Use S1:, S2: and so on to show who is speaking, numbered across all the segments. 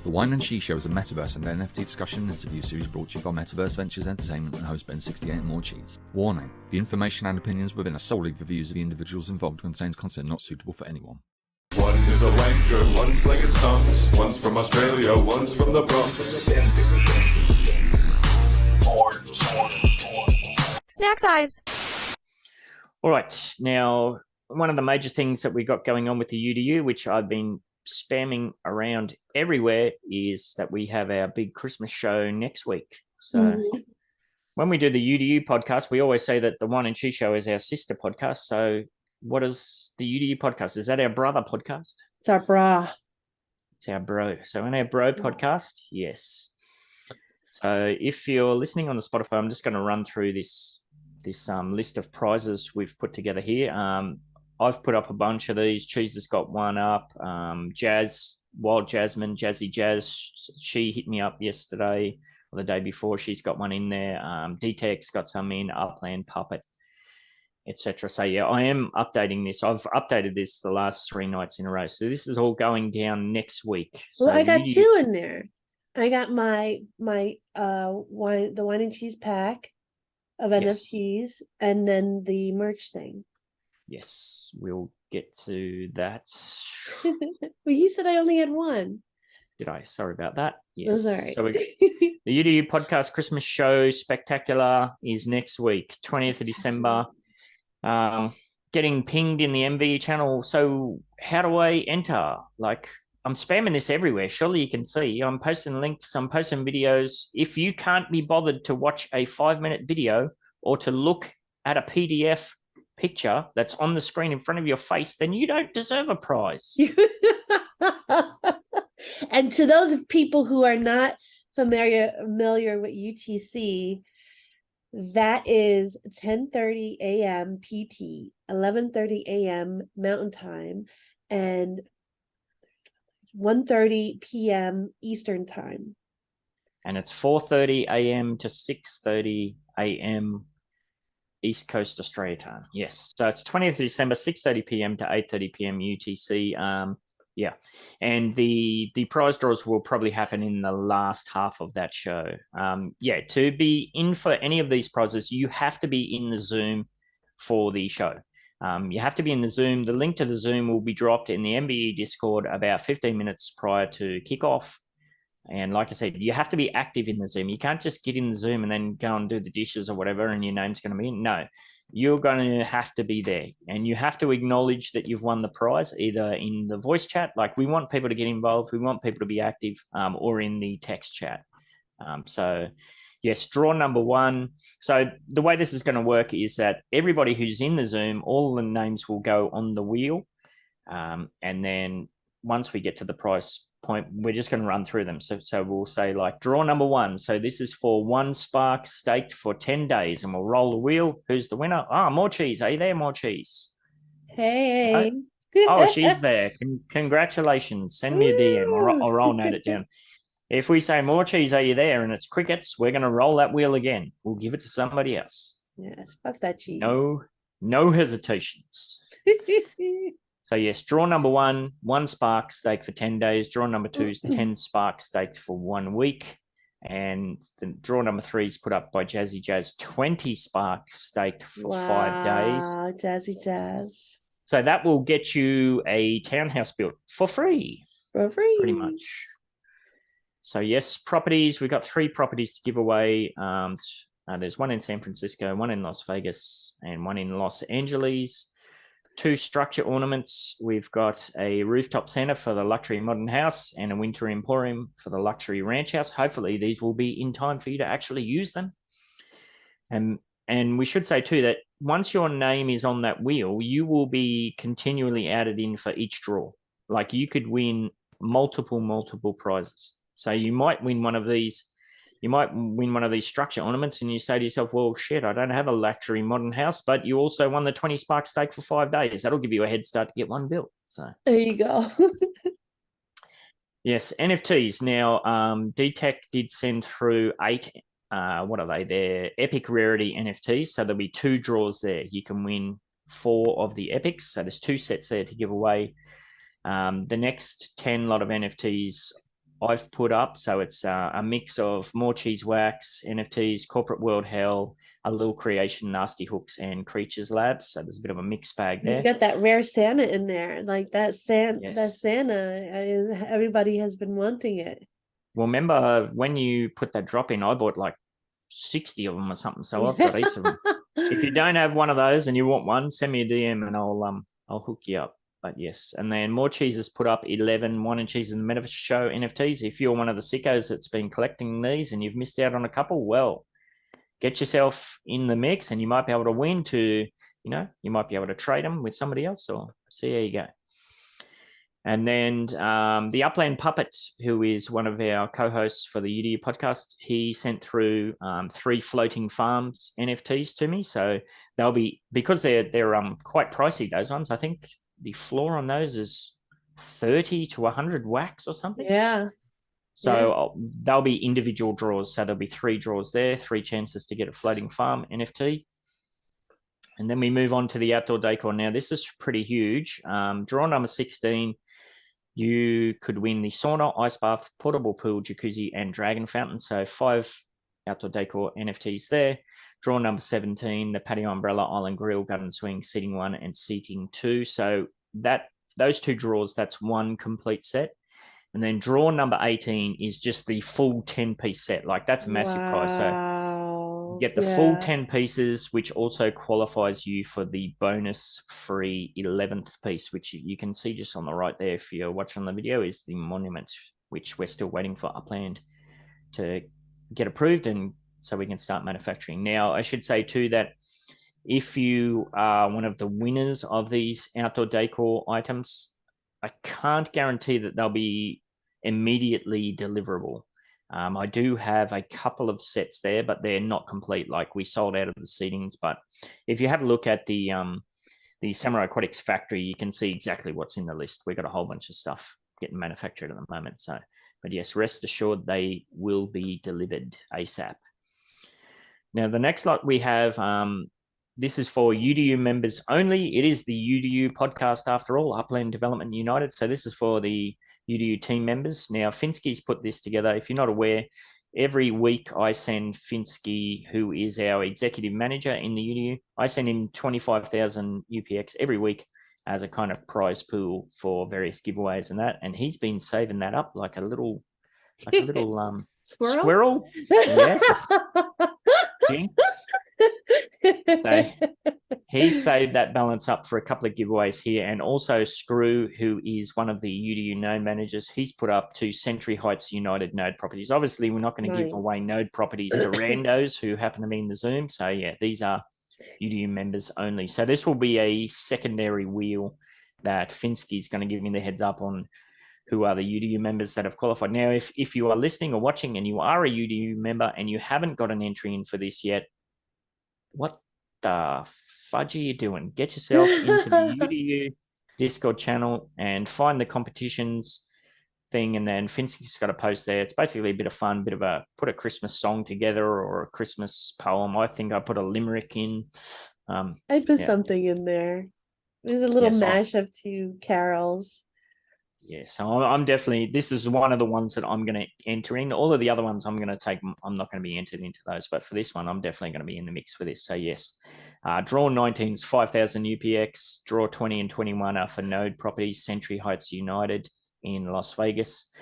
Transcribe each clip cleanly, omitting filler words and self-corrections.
S1: The Whine and Cheese Show is a Metaverse and NFT discussion and interview series brought to you by Metaverse Ventures Entertainment and host BEN68 and Morecheeese. Warning: the information and opinions within are solely the views of the individuals involved and contains content not suitable for anyone.
S2: One is a wanker, one's slinging stunts, one's from Australia, one's from the Bronx.
S3: Snack size.
S4: All right, now one of the major things that we got going on with the UDU, which I've been spamming around everywhere, is that we have our big Christmas show next week. So when we do the UDU podcast, we always say that the Whine and Cheese Show is our sister podcast. So what is the UDU podcast? Is that our brother podcast?
S5: It's our bra.
S4: It's our bro. So in our bro podcast, yes. So if you're listening on the Spotify, I'm just going to run through this list of prizes we've put together here. I've put up a bunch of these. Cheese has got one up. Jazz, Wild Jasmine, Jazzy Jazz, she hit me up yesterday or the day before. She's got one in there. D-Tech's got some in, Upland, Puppet, etc. So yeah, I am updating this. I've updated this the last 3 nights in a row. So this is all going down next week.
S5: Well,
S4: so
S5: I got 2 in there. I got the Whine and Cheese pack of NFTs and then the merch thing.
S4: Yes, we'll get to that.
S5: Well, you said I only had 1.
S4: Did I? Sorry about that. Yes.
S5: That's all right.
S4: So the UDU podcast Christmas show spectacular is next week, 20th of December. Getting pinged in the MV channel. So how do I enter? Like, I'm spamming this everywhere. Surely you can see. I'm posting links. I'm posting videos. If you can't be bothered to watch a 5-minute video or to look at a PDF picture that's on the screen in front of your face, then you don't deserve a prize.
S5: And to those people who are not familiar with UTC, that is 10:30 a.m. PT, 11:30 a.m. Mountain Time, and 1:30 p.m. Eastern Time.
S4: And it's 4:30 a.m. to 6:30 a.m. East Coast Australia time. Yes. So it's 20th of December, 6:30 p.m. to 8:30 p.m. UTC. Yeah. And the prize draws will probably happen in the last half of that show. To be in for any of these prizes, you have to be in the Zoom for the show. You have to be in the Zoom. The link to the Zoom will be dropped in the MBE Discord about 15 minutes prior to kickoff. And like I said, you have to be active in the Zoom. You can't just get in the Zoom and then go and do the dishes or whatever and your name's going to be in. No, you're going to have to be there. And you have to acknowledge that you've won the prize, either in the voice chat, like we want people to get involved, we want people to be active, or in the text chat. So yes, draw number 1. So the way this is going to work is that everybody who's in the Zoom, all the names will go on the wheel. And then once we get to the prize point, we're just going to run through them. So we'll say like draw number 1. So this is for 1 spark staked for 10 days and we'll roll the wheel. Who's the winner? Morecheeese. Are you there, Morecheeese?
S5: Hey.
S4: Oh, she's there. Congratulations. Send me a DM. I'll note it down. If we say Morecheeese, are you there? And it's crickets, we're going to roll that wheel again. We'll give it to somebody else.
S5: Yes, fuck that cheese.
S4: No hesitations. So yes, draw number 1, 1 spark staked for 10 days. Draw number 2 is 10 sparks staked for 1 week. And the draw number 3 is put up by Jazzy Jazz, 20 sparks staked for 5 days.
S5: Wow, Jazzy Jazz.
S4: So that will get you a townhouse built for free.
S5: For free.
S4: Pretty much. So yes, properties. We've got 3 properties to give away. There's one in San Francisco, one in Las Vegas, and one in Los Angeles. 2 structure ornaments. We've got a rooftop Santa for the luxury modern house and a winter emporium for the luxury ranch house. Hopefully these will be in time for you to actually use them. And we should say too that once your name is on that wheel, you will be continually added in for each draw. Like you could win multiple prizes. So you might win one of these. You might win one of these structure ornaments and you say to yourself, well, shit, I don't have a luxury modern house, but you also won the 20 spark stake for 5 days. That'll give you a head start to get one built. So
S5: there you go.
S4: Yes, NFTs. Now, D-Tech did send through 8, what are they? They're epic rarity NFTs. So there'll be 2 draws there. You can win 4 of the epics. So there's 2 sets there to give away. The next 10 lot of NFTs I've put up. So it's a mix of Morecheeese wax, NFTs, Corporate World Hell, a little creation, Nasty Hooks, and Creatures Labs. So there's a bit of a mixed bag
S5: You
S4: there.
S5: got that rare Santa in there, like that
S4: Yes.
S5: Santa. Everybody has been wanting it.
S4: Well, remember when you put that drop in, I bought like 60 of them or something. So I've got heaps of them. If you don't have one of those and you want one, send me a DM and I'll hook you up. But yes, and then Morecheeese has put up 11 Whine and Cheese in the Metaverse show NFTs. If you're one of the sickos that's been collecting these and you've missed out on a couple, well, get yourself in the mix and you might be able to win to, you might be able to trade them with somebody else or see how you go. And then the Upland Puppet, who is one of our co-hosts for the UDU podcast, he sent through 3 floating farms NFTs to me. So they'll be, because they're quite pricey, those ones. I think the floor on those is 30 to 100 wax or something.
S5: Yeah.
S4: So they'll be individual draws. So there'll be 3 draws there, 3 chances to get a floating farm NFT. And then we move on to the outdoor decor. Now, this is pretty huge. Draw number 16. You could win the sauna, ice bath, portable pool, jacuzzi, and dragon fountain. So 5 outdoor decor NFTs there. Draw number 17, the patio umbrella, island grill, garden swing, seating 1, and seating 2. So those 2 draws, that's 1 complete set. And then draw number 18 is just the full 10-piece set. Like that's a massive prize. So you get the full 10 pieces, which also qualifies you for the bonus free 11th piece, which you can see just on the right there if you're watching the video, is the monument, which we're still waiting for Upland to get approved and so we can start manufacturing. Now, I should say too that if you are one of the winners of these outdoor decor items, I can't guarantee that they'll be immediately deliverable. I do have a couple of sets there, but they're not complete. Like we sold out of the seatings. But if you have a look at the Samurai Aquatics factory, you can see exactly what's in the list. We've got a whole bunch of stuff getting manufactured at the moment. So, but yes, rest assured they will be delivered ASAP. Now, the next lot we have, this is for UDU members only. It is the UDU podcast after all, Upland Development United. So this is for the UDU team members. Now, Finsky's put this together. If you're not aware, every week I send Finsky, who is our executive manager in the UDU, I send him 25,000 UPX every week as a kind of prize pool for various giveaways and that. And he's been saving that up like a little squirrel. Yes. Jinx. So he saved that balance up for a couple of giveaways here. And also Screw, who is one of the UDU node managers, he's put up 2 Century Heights United node properties. Obviously, we're not going to give away node properties to randos who happen to be in the Zoom. So yeah, these are UDU members only. So this will be a secondary wheel that Finsky's going to give me the heads up on who are the UDU members that have qualified. Now, if you are listening or watching and you are a UDU member and you haven't got an entry in for this yet, what the fudge are you doing? Get yourself into the UDU Discord channel and find the competitions thing, and then Finsky's got a post there. It's basically a bit of fun, put a Christmas song together or a Christmas poem. I think I put a limerick in.
S5: I put something in there. There's a little mashup to carols.
S4: Yeah, so I'm definitely, this is one of the ones that I'm going to enter in. All of the other ones I'm going to take, I'm not going to be entered into those, but for this one, I'm definitely going to be in the mix for this. So yes, draw 19 is 5,000 UPX, draw 20 and 21 are for node properties, Century Heights United in Las Vegas.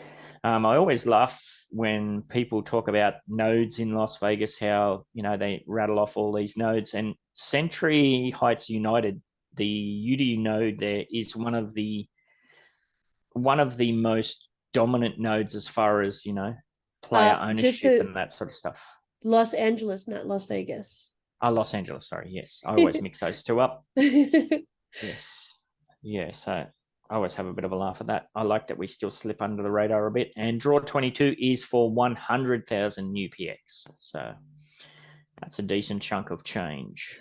S4: I always laugh when people talk about nodes in Las Vegas, how, they rattle off all these nodes, and Century Heights United, the UDU node there, is one of the most dominant nodes as far as, player ownership and that sort of stuff.
S5: Los Angeles, not Las Vegas.
S4: Los Angeles, sorry. Yes. I always mix those two up. Yes. Yeah. So I always have a bit of a laugh at that. I like that we still slip under the radar a bit. And draw 22 is for 100,000 UPX. So that's a decent chunk of change.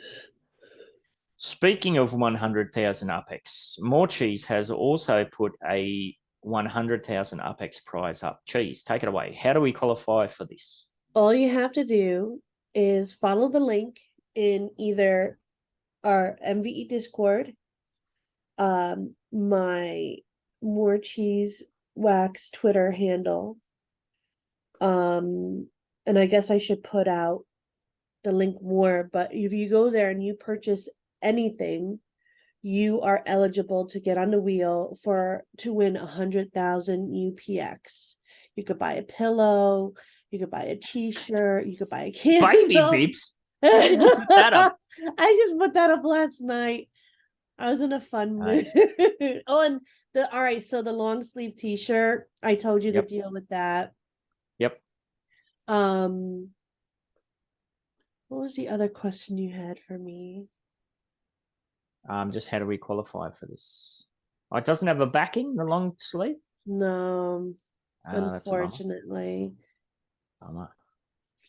S4: Speaking of 100,000 UPX, Morecheeese has also put a 100,000 UPX prize up. Cheese, take it away. How do we qualify for this?
S5: All you have to do is follow the link in either our MVE Discord, my Morecheeese Wax Twitter handle, And I guess I should put out the link more, but if you go there and you purchase anything, you are eligible to get on the wheel to win 100,000 UPX. You could buy a pillow, you could buy a t-shirt, you could buy a candle.
S4: Baby beeps. How did you put that up?
S5: I just put that up last night. I was in a fun mood.
S4: Nice.
S5: Oh, and all right, so the long sleeve t-shirt, I told you
S4: Yep.
S5: the deal with that.
S4: Yep.
S5: What was the other question you had for me?
S4: Just how do we qualify for this? Oh, it doesn't have a backing, the long sleeve?
S5: No,
S4: That's a bummer.
S5: unfortunately.
S4: Bummer.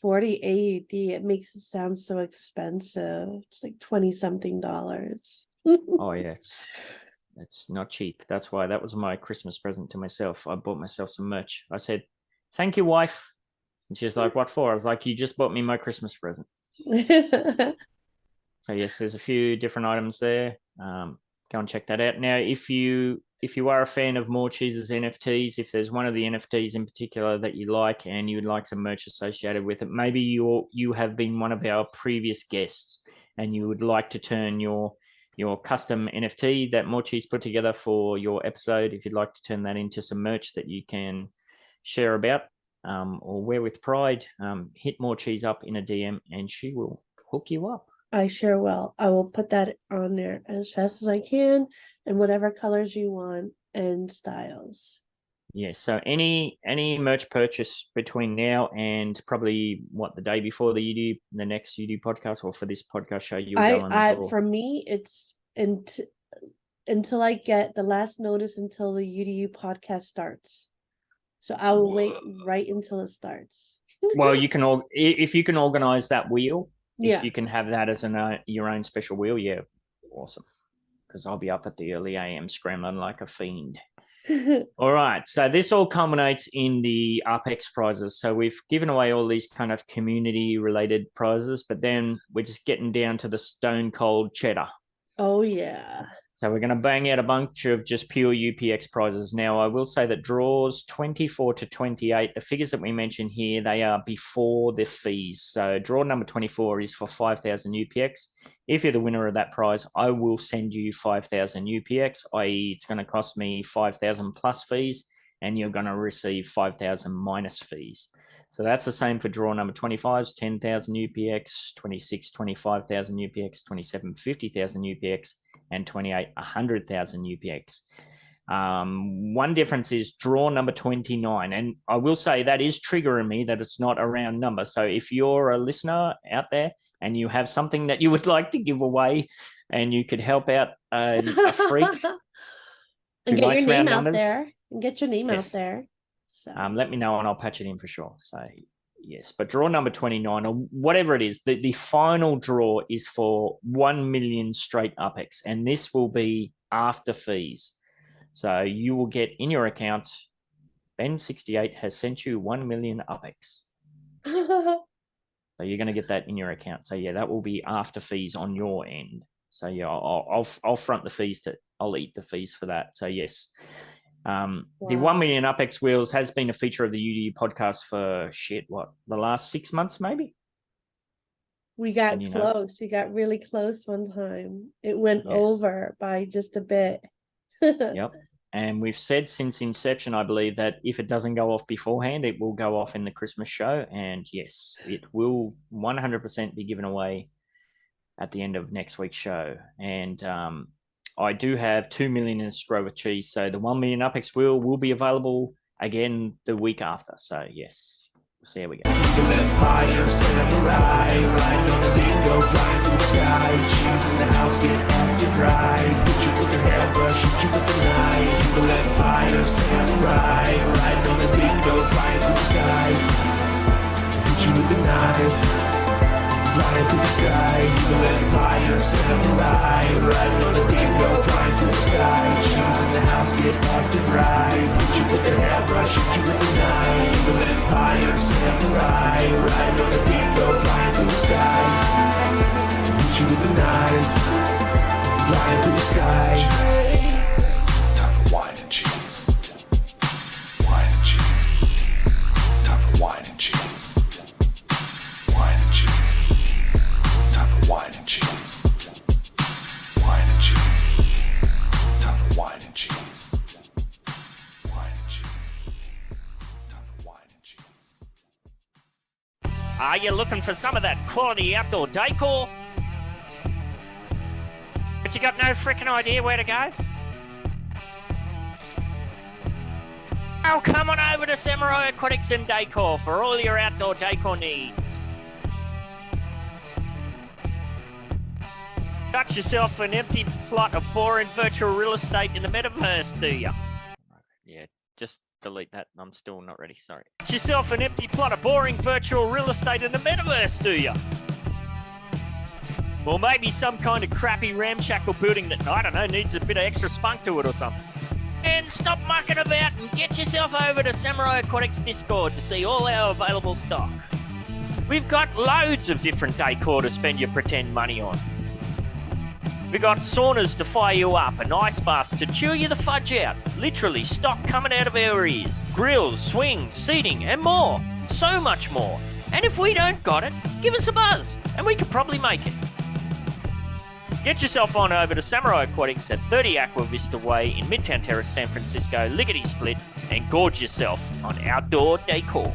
S5: 40 AUD, it makes it sound so expensive. It's like 20 something dollars.
S4: Oh yeah, it's not cheap. That's why that was my Christmas present to myself. I bought myself some merch. I said, "Thank you, wife." And she's like, "What for?" I was like, "You just bought me my Christmas present." So yes, there's a few different items there. Go and check that out. Now, if you are a fan of Morecheese's NFTs, if there's one of the NFTs in particular that you like and you would like some merch associated with it, maybe you have been one of our previous guests and you would like to turn your custom NFT that Morecheese put together for your episode, if you'd like to turn that into some merch that you can share about or wear with pride, hit Morecheese up in a DM and she will hook you up.
S5: I sure will. I will put that on there as fast as I can and whatever colors you want and styles.
S4: Yeah, so any merch purchase between now and probably the day before the next UD podcast or for this podcast show, you'll go on the draw.
S5: For me, it's until I get the last notice until the UDU podcast starts. So I will wait right until it starts.
S4: Well, if you can organize that wheel.
S5: Yeah.
S4: If you can have that as your own special wheel, yeah, awesome. Because I'll be up at the early AM scrambling like a fiend. All right, so this all culminates in the Apex prizes. So we've given away all these kind of community-related prizes, but then we're just getting down to the stone cold cheddar.
S5: Oh, yeah.
S4: So we're going to bang out a bunch of just pure UPX prizes. Now, I will say that draws 24 to 28, the figures that we mentioned here, they are before the fees. So draw number 24 is for 5,000 UPX. If you're the winner of that prize, I will send you 5,000 UPX, i.e. it's going to cost me 5,000 plus fees, and you're going to receive 5,000 minus fees. So that's the same for draw number 25s, 10,000 UPX, 26, 25,000 UPX, 27, 50,000 UPX, and 28, 100,000 UPX. One difference is draw number 29. And I will say that is triggering me that it's not a round number. So if you're a listener out there and you have something that you would like to give away and you could help out a freak
S5: and
S4: who
S5: get
S4: likes
S5: your name
S4: round
S5: out
S4: numbers,
S5: there and get your name
S4: yes.
S5: out there. So
S4: let me know and I'll patch it in for sure. So yes, but draw number 29 or whatever it is, the final draw is for 1 million straight UPX, and this will be after fees. So you will get in your account, BEN68 has sent you 1 million UPX. So you're going to get that in your account. So yeah, that will be after fees on your end. So yeah, I'll front the fees I'll eat the fees for that. So yes. The 1 million UPX wheels has been a feature of the UDU podcast for the last 6 months, maybe?
S5: We got close. We got really close one time. It went over by just a bit.
S4: Yep. And we've said since inception, I believe, that if it doesn't go off beforehand, it will go off in the Christmas show. And yes, it will 100% be given away at the end of next week's show. And I do have 2 million in escrow with cheese. So the 1 million UPX wheel will be available again the week after. So yes, we'll see how we go.
S2: Fire, samurai, ride on the dingo, flying through the sky. Cheese in the house, get active right. Hit you with the hairbrush, hit you with the knife. You can let fire, samurai, ride on the dingo, flying through the sky. Hit you with the knife. Flying through the sky, you can let fire, samurai, ride on the dingo, flying through the sky. Cheese in the house, get active right. Hit you with the hairbrush, hit you with the knife. You can let fire, samurai, ride on the dingo, flying through the sky. Hit you with the knife, flying through the sky. Time for wine and cheese. Wine and cheese. Time for wine and cheese.
S3: Are you looking for some of that quality outdoor decor? But you got no freaking idea where to go? Oh, come on over to Samurai Aquatics and Decor for all your outdoor decor needs. Got yourself an empty plot of boring virtual real estate in the Metaverse, do you? Yeah, just delete that. I'm still not ready, sorry. Got yourself an empty plot of boring virtual real estate in the Metaverse, do you? Or maybe some kind of crappy ramshackle building that, I don't know, needs a bit of extra spunk to it or something. And stop mucking about and get yourself over to Samurai Aquatics Discord to see all our available stock. We've got loads of different decor to spend your pretend money on. We got saunas to fire you up and ice baths to chew you the fudge out. Literally stock coming out of our ears. Grills, swings, seating and more. So much more. And if we don't got it, give us a buzz and we could probably make it. Get yourself on over to Samurai Aquatics at 30 Aqua Vista Way in Midtown Terrace, San Francisco, lickety split, and gorge yourself on outdoor decor.